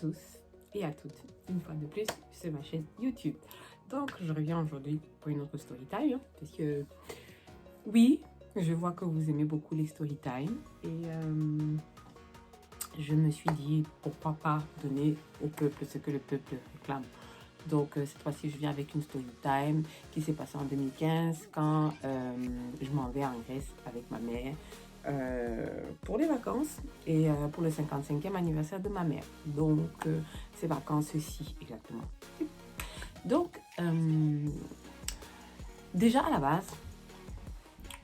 tous et à toutes, une fois de plus sur ma chaîne YouTube. Donc, je reviens aujourd'hui pour une autre story time, parce que oui, je vois que vous aimez beaucoup les story time et je me suis dit pourquoi pas donner au peuple ce que le peuple réclame. Donc, cette fois-ci, je viens avec une story time qui s'est passée en 2015 quand je m'en vais en Grèce avec ma mère pour les vacances et pour le 55e anniversaire de ma mère. Donc, ces vacances-ci, exactement. Donc, déjà à la base,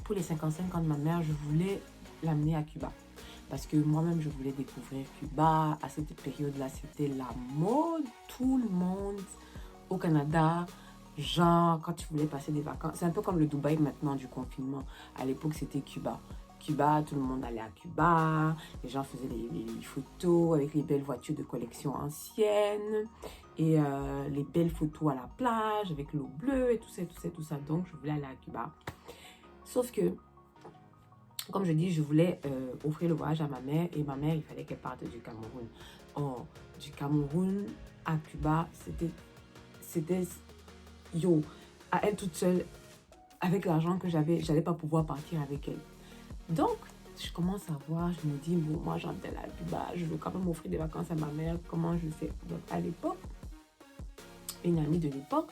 pour les 55 ans de ma mère, je voulais l'amener à Cuba. Parce que moi-même, je voulais découvrir Cuba. À cette période-là, c'était la mode. Tout le monde au Canada, genre, quand tu voulais passer des vacances, c'est un peu comme le Dubaï maintenant du confinement. À l'époque, c'était Cuba. Cuba, tout le monde allait à Cuba. Les gens faisaient les photos avec les belles voitures de collection anciennes. Et les belles photos à la plage avec l'eau bleue et tout ça, tout ça, tout ça. Donc, je voulais aller à Cuba. Sauf que, comme je dis, je voulais offrir le voyage à ma mère. Et ma mère, il fallait qu'elle parte du Cameroun. Or, du Cameroun à Cuba, c'était, yo, à elle toute seule, avec l'argent que j'avais, j'allais pas pouvoir partir avec elle. Donc, je commence à voir, je me dis, bon, moi, j'entends à Cuba, je veux quand même offrir des vacances à ma mère, comment je fais? Donc, à l'époque, une amie de l'époque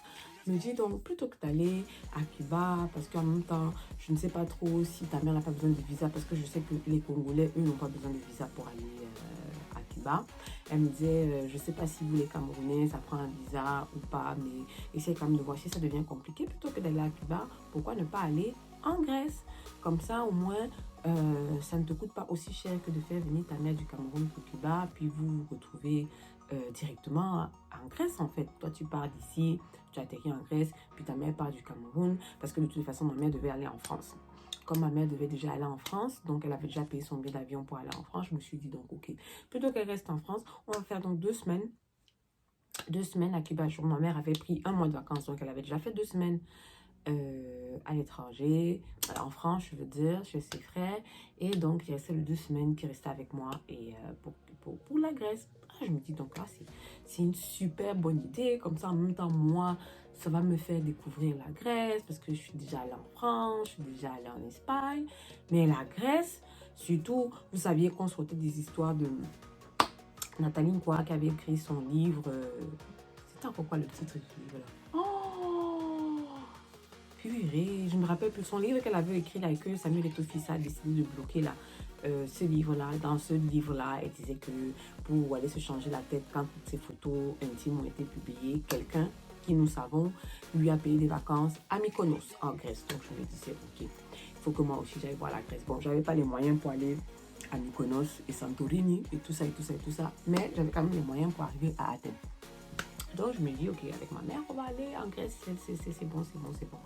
me dit, donc, plutôt que d'aller à Cuba, parce qu'en même temps, je ne sais pas trop si ta mère n'a pas besoin de visa, parce que je sais que les Congolais, eux, n'ont pas besoin de visa pour aller à Cuba. Elle me disait, je ne sais pas si vous, les Camerounais, ça prend un visa ou pas, mais essayez quand même de voir si ça devient compliqué. Plutôt que d'aller à Cuba, pourquoi ne pas aller en Grèce? Comme ça, au moins, ça ne te coûte pas aussi cher que de faire venir ta mère du Cameroun pour Cuba, puis vous vous retrouvez directement en Grèce, en fait. Toi, tu pars d'ici, tu atterris en Grèce, puis ta mère part du Cameroun, parce que de toute façon, ma mère devait aller en France. Comme ma mère devait déjà aller en France, donc elle avait déjà payé son billet d'avion pour aller en France, je me suis dit donc, ok, plutôt qu'elle reste en France, on va faire donc 2 semaines. 2 semaines à Cuba. Ma mère avait pris un mois de vacances, donc elle avait déjà fait 2 semaines à l'étranger, en France, je veux dire, chez ses frères. Et donc, il y a celles 2 semaines qui restaient avec moi et pour la Grèce. Ah, je me dis, donc là, c'est une super bonne idée. Comme ça, en même temps, moi, ça va me faire découvrir la Grèce parce que je suis déjà allée en France, je suis déjà allée en Espagne. Mais la Grèce, surtout, vous saviez qu'on sortait des histoires de Nathalie Nkoa qui avait écrit son livre. C'était encore quoi le titre du livre là? Purée, je me rappelle plus son livre qu'elle avait écrit là et que Samuel Eto'o-Fissa a décidé de bloquer là. Ce livre-là, dans ce livre-là, elle disait que pour aller se changer la tête quand toutes ses photos intimes ont été publiées, quelqu'un qui, nous savons, lui a payé des vacances à Mykonos, en Grèce. Donc je me disais, ok, il faut que moi aussi j'aille voir la Grèce. Bon, j'avais pas les moyens pour aller à Mykonos et Santorini et tout ça et tout ça et tout ça, mais j'avais quand même les moyens pour arriver à Athènes. Donc je me dis, ok, avec ma mère, on va aller en Grèce, c'est bon, c'est bon, c'est bon.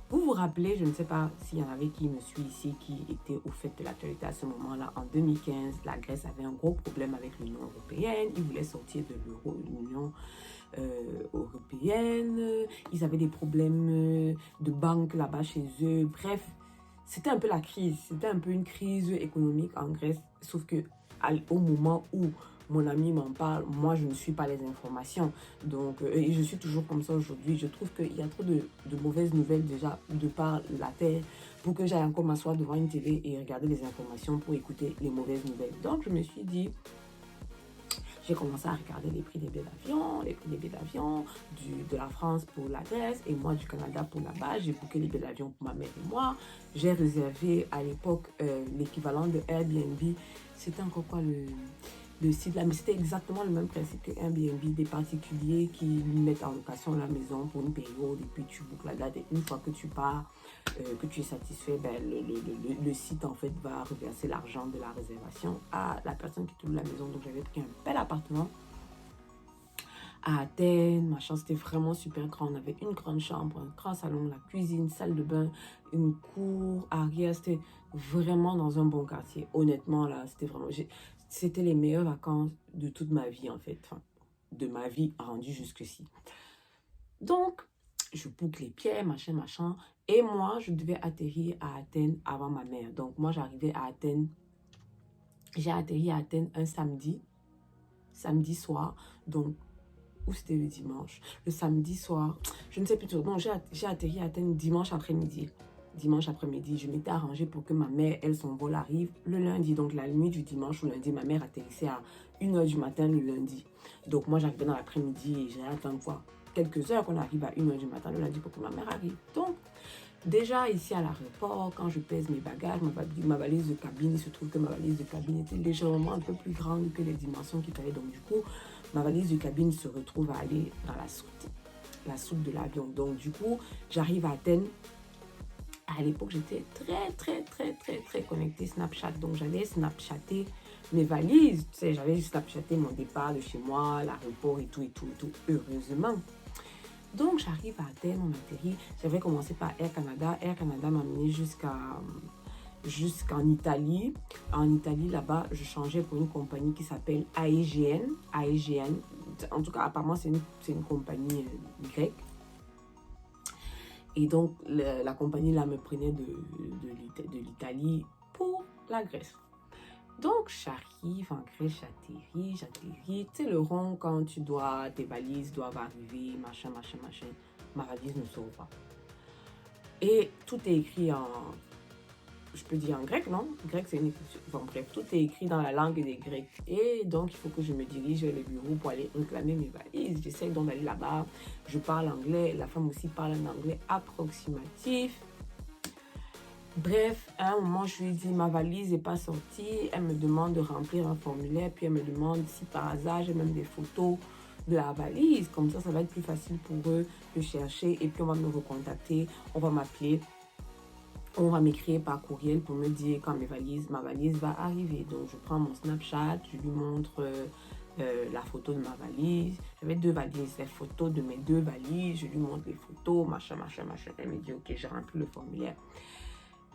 Vous vous rappelez, je ne sais pas s'il y en avait qui me suit ici, qui était au fait de l'actualité à ce moment-là. En 2015, la Grèce avait un gros problème avec l'Union européenne. Ils voulaient sortir de l'Union européenne. Ils avaient des problèmes de banque là-bas chez eux. Bref, c'était un peu la crise. C'était un peu une crise économique en Grèce. Sauf que au moment où mon ami m'en parle, moi je ne suis pas les informations. Donc, et je suis toujours comme ça aujourd'hui. Je trouve qu'il y a trop de mauvaises nouvelles déjà de par la terre pour que j'aille encore m'asseoir devant une télé et regarder les informations pour écouter les mauvaises nouvelles. Donc, je me suis dit, j'ai commencé à regarder les prix des billets d'avion, de la France pour la Grèce et moi du Canada pour là-bas. J'ai booké les billets d'avion pour ma mère et moi. J'ai réservé à l'époque l'équivalent de Airbnb. C'était encore quoi le site là, mais c'était exactement le même principe que Airbnb, des particuliers qui mettent en location la maison pour une période et puis tu bookes la date et une fois que tu pars, que tu es satisfait, ben, le site en fait va reverser l'argent de la réservation à la personne qui te loue la maison. Donc j'avais pris un bel appartement à Athènes, machin, c'était vraiment super grand. On avait une grande chambre, un grand salon, la cuisine, salle de bain, une cour arrière. C'était vraiment dans un bon quartier. Honnêtement, là, c'était les meilleures vacances de toute ma vie, en fait. Enfin, de ma vie rendue jusqu'ici. Donc, je boucle les pieds, machin, machin. Et moi, je devais atterrir à Athènes avant ma mère. Donc, moi, j'arrivais à Athènes. J'ai atterri à Athènes un samedi. samedi soir. Donc, ou c'était le dimanche? Le samedi soir, je ne sais plus trop. Non, j'ai atterri à Athènes dimanche après-midi. Dimanche après-midi, je m'étais arrangée pour que ma mère, elle, son vol arrive le lundi. Donc, la nuit du dimanche au lundi, ma mère atterrissait à 1h du matin le lundi. Donc, moi, j'arrivais dans l'après-midi et j'ai attendu quoi, quelques heures qu'on arrive à 1h du matin le lundi pour que ma mère arrive. Donc, déjà ici à l'aéroport, quand je pèse mes bagages, ma valise de cabine, il se trouve que ma valise de cabine était légèrement un peu plus grande que les dimensions qu'il fallait. Donc, du coup, ma valise de cabine se retrouve à aller dans la soute de l'avion. Donc, du coup, j'arrive à Athènes. À l'époque, j'étais très connectée Snapchat. Donc, j'allais Snapchatter mes valises. Tu sais, j'avais Snapchatter mon départ de chez moi, l'aéroport et tout. Heureusement. Donc, j'arrive à Athènes, on atterrit. J'avais commencé par Air Canada. Air Canada m'a amené jusqu'en Italie. En Italie, là-bas, je changeais pour une compagnie qui s'appelle Aegean. Aegean. En tout cas, apparemment, c'est une compagnie grecque. Et donc, la compagnie là me prenait de l'Italie pour la Grèce. Donc, j'arrive en Grèce, j'atterris. Tu sais, le rond, quand tes valises doivent arriver, machin. Ma valise ne sort pas. Et tout est écrit je peux dire en grec, non? Grec, c'est une écriture. Bon, bref, tout est écrit dans la langue des Grecs. Et donc, il faut que je me dirige vers le bureau pour aller réclamer mes valises. J'essaie donc d'aller là-bas. Je parle anglais. La femme aussi parle un anglais approximatif. Bref, à un moment, je lui ai dit, ma valise n'est pas sortie. Elle me demande de remplir un formulaire. Puis, elle me demande si par hasard, j'ai même des photos de la valise. Comme ça va être plus facile pour eux de chercher. Et puis, on va me recontacter. On va m'appeler. On va m'écrire par courriel pour me dire quand ma valise va arriver. Donc, je prends mon Snapchat, je lui montre la photo de ma valise. J'avais 2 valises, les photos de mes 2 valises. Je lui montre les photos, machin. Elle me dit, ok, j'ai rempli le formulaire.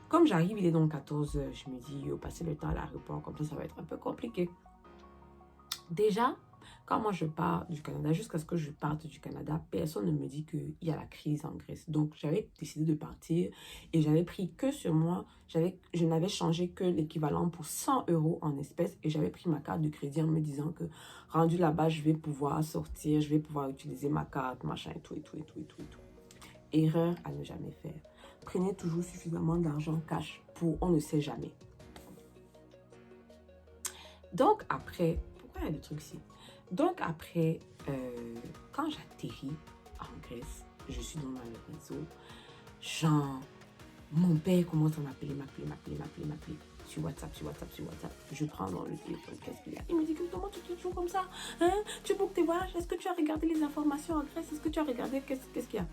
Comme j'arrive, il est donc 14h. Je me dis, passer le temps à l'aéroport, comme ça va être un peu compliqué. Déjà, quand moi je pars du Canada, jusqu'à ce que je parte du Canada, personne ne me dit qu'il y a la crise en Grèce. Donc, j'avais décidé de partir et j'avais pris que sur moi. Je n'avais changé que l'équivalent pour 100 € en espèces et j'avais pris ma carte de crédit en me disant que rendu là-bas, je vais pouvoir sortir, je vais pouvoir utiliser ma carte, machin et tout. Erreur à ne jamais faire. Prenez toujours suffisamment d'argent cash pour on ne sait jamais. Donc, après, pourquoi il y a des trucs ici? Donc après, quand j'atterris en Grèce, je suis dans le réseau. Genre, mon père commence à m'appeler sur WhatsApp. Je prends dans le téléphone, qu'est-ce qu'il y a? Il me dit, comment tu fais toujours comme ça? Hein? Tu bookes tes voyages? Est-ce que tu as regardé les informations en Grèce? Est-ce que tu as regardé qu'est-ce qu'il y a?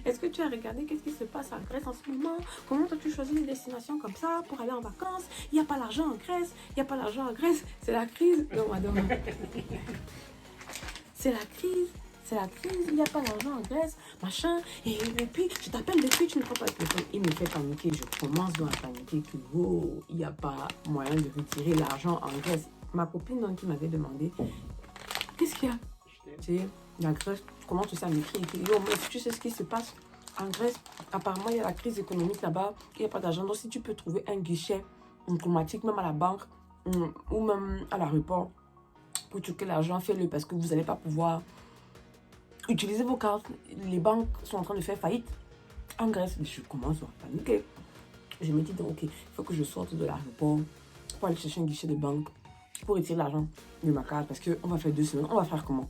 Est-ce que tu as regardé qu'est-ce qui se passe en Grèce en ce moment? Comment as-tu choisi une destination comme ça pour aller en vacances? Il n'y a pas l'argent en Grèce. C'est la crise. Non, madame. C'est la crise. Il n'y a pas d'argent en Grèce. Machin. Et puis, je t'appelle depuis, tu ne prends pas le téléphone. Il me fait paniquer. Je commence donc à paniquer que, il n'y a pas moyen de retirer l'argent en Grèce. Ma copine donc, qui m'avait demandé, qu'est-ce qu'il y a? Tu sais, la Grèce, comment tu sais m'écrire? Mais tu sais ce qui se passe en Grèce? Apparemment, il y a la crise économique là-bas, il n'y a pas d'argent. Donc, si tu peux trouver un guichet automatique, même à la banque ou même à l'aéroport, pour checker l'argent, fais-le parce que vous n'allez pas pouvoir utiliser vos cartes. Les banques sont en train de faire faillite en Grèce. Je commence à paniquer. Je me dis donc, ok, il faut que je sorte de l'aéroport pour aller chercher un guichet de banque pour retirer l'argent de ma carte parce qu'on va faire 2 semaines. On va faire comment?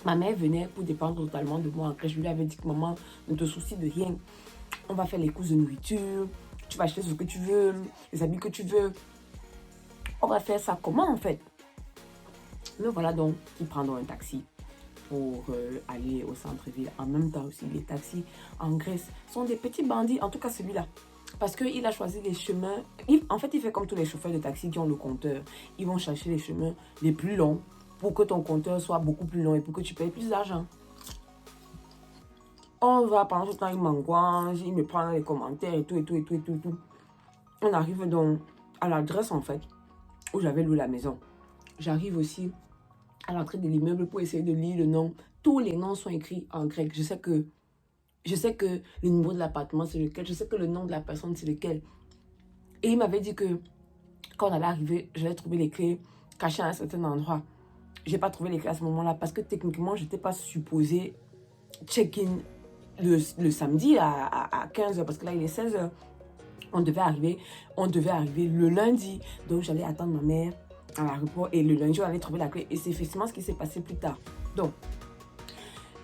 Ma mère venait pour dépendre totalement de moi. Après, je lui avais dit que maman, ne te soucie de rien. On va faire les courses de nourriture. Tu vas acheter ce que tu veux, les habits que tu veux. On va faire ça comment en fait? Mais voilà donc, qui prendront un taxi pour aller au centre-ville. En même temps aussi, les taxis en Grèce sont des petits bandits, en tout cas celui-là. Parce qu'il a choisi les chemins. En fait, il fait comme tous les chauffeurs de taxi qui ont le compteur. Ils vont chercher les chemins les plus longs pour que ton compteur soit beaucoup plus long et pour que tu payes plus d'argent. On va pendant ce temps, il m'angoisse, il me prend dans les commentaires et tout. On arrive donc à l'adresse en fait où j'avais loué la maison. J'arrive aussi à l'entrée de l'immeuble pour essayer de lire le nom. Tous les noms sont écrits en grec. Je sais que le numéro de l'appartement c'est lequel, je sais que le nom de la personne c'est lequel. Et il m'avait dit que quand on allait arriver, j'allais trouver les clés cachées à un certain endroit. j'ai pas trouvé les clés à ce moment-là parce que techniquement, je n'étais pas supposée check-in le samedi à 15h parce que là, il est 16h. On devait arriver le lundi. Donc, j'allais attendre ma mère à l'aéroport et le lundi, on allait trouver la clé. Et c'est effectivement ce qui s'est passé plus tard. Donc,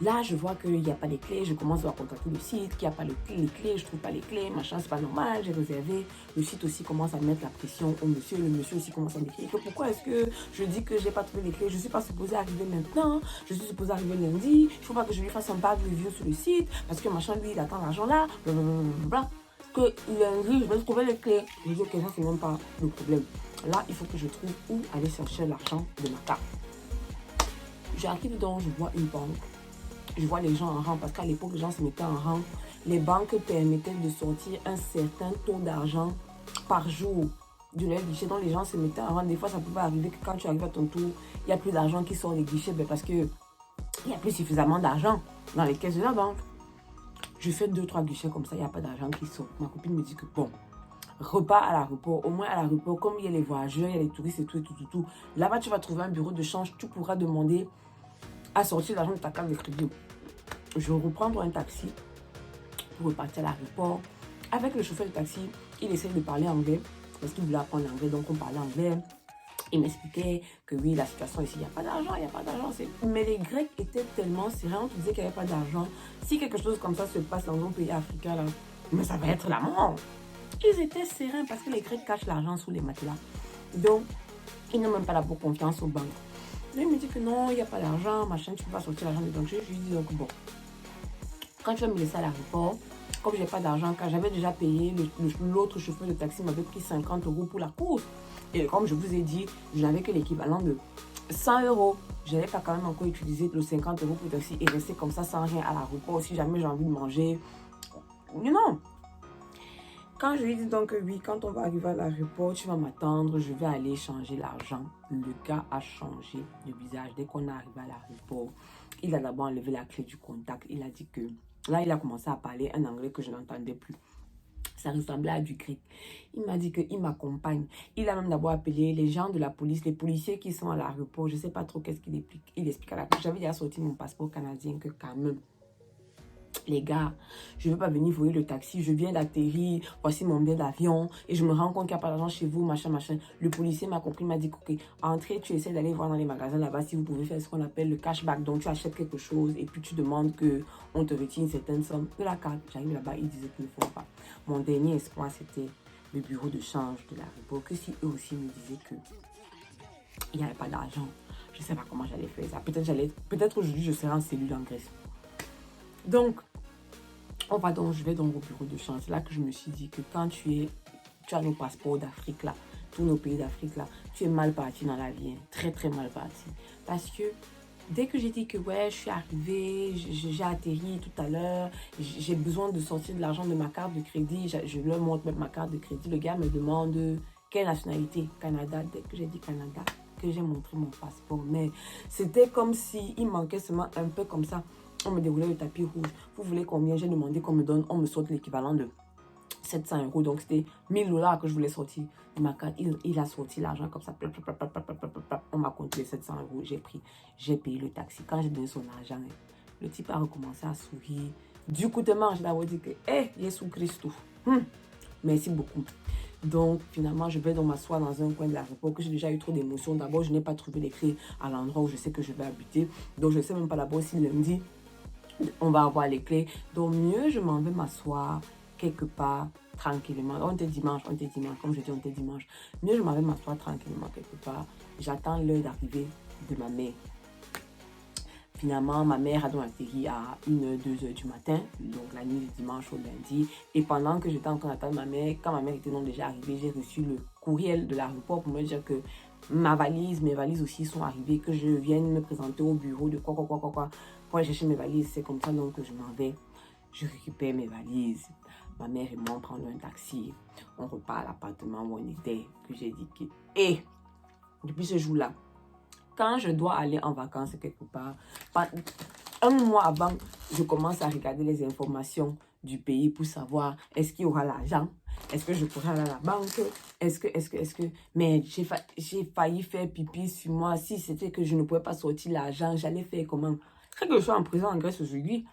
là, je vois qu'il n'y a pas les clés. Je commence à contacter le site, qu'il n'y a pas les clés. Je ne trouve pas les clés. Machin, c'est pas normal. J'ai réservé. Le site aussi commence à mettre la pression au monsieur. Le monsieur aussi commence à m'écrire que pourquoi est-ce que je dis que je n'ai pas trouvé les clés. Je ne suis pas supposée arriver maintenant. Je suis supposée arriver lundi. Il ne faut pas que je lui fasse un bad review sur le site. Parce que machin, lui, il attend l'argent là. Blablabla. Que lundi, je vais trouver les clés. Je dis que ça, c'est même pas le problème. Là, il faut que je trouve où aller chercher l'argent de ma carte. J'arrive donc, je vois une banque. Je vois les gens en rang parce qu'à l'époque, les gens se mettaient en rang. Les banques permettaient de sortir un certain taux d'argent par jour de leur guichet. Donc, les gens se mettaient en rang. Des fois, ça pouvait arriver que quand tu arrives à ton tour, il n'y a plus d'argent qui sort des guichets parce qu'il n'y a plus suffisamment d'argent dans les caisses de la banque. Je fais 2-3 guichets comme ça, il n'y a pas d'argent qui sort. Ma copine me dit que bon, repars à l'aéroport. Au moins à l'aéroport, comme il y a les voyageurs, il y a les touristes et tout. Là-bas, tu vas trouver un bureau de change. Tu pourras demander à sortir l'argent de ta carte de crédit. Je reprends un taxi pour repartir à l'aéroport. Avec le chauffeur de taxi, il essaie de parler anglais parce qu'il voulait apprendre l'anglais, donc on parlait anglais. Il m'expliquait que oui, la situation ici, il n'y a pas d'argent, il n'y a pas d'argent. Mais les Grecs étaient tellement sereins, on te disait qu'il n'y avait pas d'argent. Si quelque chose comme ça se passe dans un pays africain, là, mais ça va être la mort. Ils étaient sereins parce que les Grecs cachent l'argent sous les matelas. Donc, ils n'ont même pas la bonne confiance aux banques. Là, il me dit que non, il n'y a pas d'argent, machin, tu ne peux pas sortir l'argent des banques. Je lui dis donc bon. Quand tu vas me laisser à l'aéroport, comme je n'ai pas d'argent, car j'avais déjà payé, l'autre chauffeur de taxi m'avait pris 50 € pour la course. Et comme je vous ai dit, je n'avais que l'équivalent de 100 €. Je n'avais pas quand même encore utilisé le 50 € pour le taxi et rester comme ça sans rien à l'aéroport. Si jamais j'ai envie de manger, non. Quand je lui dis donc oui, quand on va arriver à l'aéroport, tu vas m'attendre, je vais aller changer l'argent. Le gars a changé de visage dès qu'on est arrivé à l'aéroport. Il a d'abord enlevé la clé du contact. Il a dit que... Là, il a commencé à parler un anglais que je n'entendais plus. Ça ressemblait à du grec. Il m'a dit qu'il m'accompagne. Il a même d'abord appelé les gens de la police, les policiers qui sont à l'aéroport. Je ne sais pas trop qu'est-ce qu'il explique. Il explique à la police. J'avais déjà sorti mon passeport canadien que quand même. Les gars, je ne veux pas venir voyer le taxi, je viens d'atterrir, voici mon billet d'avion et je me rends compte qu'il n'y a pas d'argent chez vous, machin. Le policier m'a compris, m'a dit ok, entrée, tu essaies d'aller voir dans les magasins là-bas si vous pouvez faire ce qu'on appelle le cashback. Donc tu achètes quelque chose et puis tu demandes qu'on te retire une certaine somme de la carte. J'arrive là-bas, ils disaient qu'il ne faut pas. Mon dernier espoir, c'était le bureau de change de l'aéroport, que si eux aussi me disaient qu'il n'y avait pas d'argent, je ne sais pas comment j'allais faire ça. Peut-être aujourd'hui, je serai en cellule en Grèce. Donc, je vais donc au bureau de change. C'est là que je me suis dit que quand tu as nos passeports d'Afrique là, tous nos pays d'Afrique là, tu es mal parti dans la vie, hein, très très mal parti. Parce que dès que j'ai dit que ouais, je suis arrivée, j'ai atterri tout à l'heure, j'ai besoin de sortir de l'argent de ma carte de crédit, je leur montre ma carte de crédit, le gars me demande quelle nationalité, Canada. Dès que j'ai dit Canada, que j'ai montré mon passeport, mais c'était comme s'il manquait seulement un peu comme ça. On me déroulait le tapis rouge. Vous voulez combien? J'ai demandé qu'on me donne, on me sorte l'équivalent de 700 €. Donc, c'était 1000 $ que je voulais sortir de ma carte. Il a sorti l'argent comme ça. On m'a compté les 700 €. J'ai pris, j'ai payé le taxi. Quand j'ai donné son argent, le type a recommencé à sourire. Du coup, je l'avais dit que, Jésus Christ, merci beaucoup. Donc, finalement, je vais donc m'asseoir dans un coin de l'aéroport que j'ai déjà eu trop d'émotions. D'abord, je n'ai pas trouvé les clés à l'endroit où je sais que je vais habiter. Donc, je ne sais même pas d'abord si lundi, on va avoir les clés. Donc, mieux, je m'en vais m'asseoir quelque part tranquillement. On était dimanche. Comme je dis, on était dimanche. Mieux, je m'en vais m'asseoir tranquillement quelque part. J'attends l'heure d'arrivée de ma mère. Finalement, ma mère a donc atterri à 1h, 2h du matin, donc la nuit du dimanche au lundi. Et pendant que j'étais en train d'attendre ma mère, quand ma mère était donc déjà arrivée, j'ai reçu le courriel de l'aéroport pour me dire que mes valises aussi sont arrivées, que je vienne me présenter au bureau de quoi, pour aller chercher mes valises. C'est comme ça donc que je m'en vais. Je récupère mes valises. Ma mère et moi, on prend un taxi. On repart à l'appartement où on était, que j'ai dit que... Et depuis ce jour-là, quand je dois aller en vacances quelque part, un mois avant, je commence à regarder les informations du pays pour savoir est-ce qu'il y aura l'argent, est-ce que je pourrai aller à la banque, est-ce que, mais j'ai failli faire pipi sur moi. Si c'était que je ne pouvais pas sortir l'argent, j'allais faire comment? C'est que je sois en prison en Grèce aujourd'hui.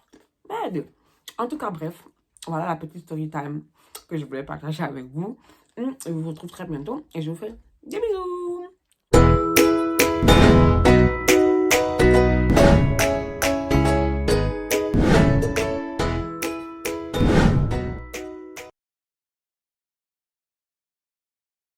Merde. En tout cas, bref, voilà la petite story time que je voulais partager avec vous. Je vous retrouve très bientôt et je vous fais des bisous.